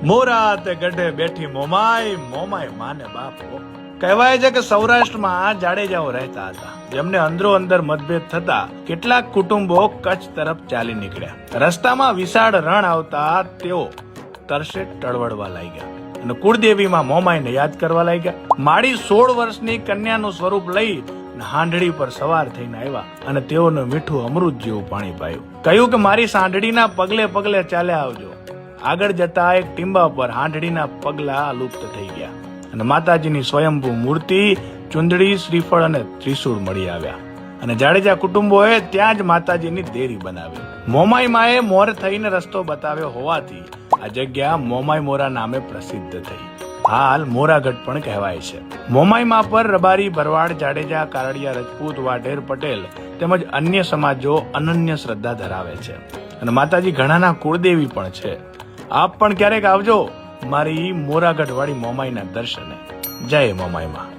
મોરા તે ગઢે બેઠી મોમાય, મોમાય માને બાપો. કહેવાય છે કે સૌરાષ્ટ્રમાં જાડેજાઓ રહેતા હતા, જેમને અંદરો અંદર મતભેદ થતા કેટલાક કુટુંબો કચ્છ તરફ ચાલી નીકળ્યા. રસ્તામાં વિશાળ રણ આવતા તેઓ તરસે ટળવળવા લાગ્યા અને કુળદેવીમાં મોમાઈને યાદ કરવા લાગ્યા. માડી 16 વર્ષની કન્યાનું સ્વરૂપ લઈ હાંડડી પર સવાર થઈને આવ્યા અને તેઓને મીઠું અમૃત જેવું પાણી પાયું. કહ્યું કે મારી સાંઢડીના પગલે પગલે ચાલ્યા આવજો. આગળ જતા એક ટીંબા પર હાંડડીના પગલા લુપ્ત થઈ ગયા અને માતાજીની સ્વયંભૂ મૂર્તિ, ચુંદડી, શ્રીફળ અને ત્રિશૂળ મળી આવ્યા અને જાડેજા કુટુંબોએ ત્યાં જ માતાજીની દેરી બનાવી. મોમાઈ માએ મોર થઈને રસ્તો બતાવ્યો હોવાથી આ જગ્યા મોમાઈ મોરા નામે પ્રસિદ્ધ થઈ. હાલ મોરાગઢ પણ કહેવાય છે. મોમાઈ મા પર રબારી, ભરવાડ, જાડેજા, કારડિયા, રજપૂત, વાઢેર, પટેલ તેમજ અન્ય સમાજો અનન્ય શ્રદ્ધા ધરાવે છે અને માતાજી ઘણાના કુળદેવી પણ છે. આપ પણ ક્યારેક આવજો મારી મોરાગઢ વાળી મોમાઈના દર્શને. જય મોમાઈ માં.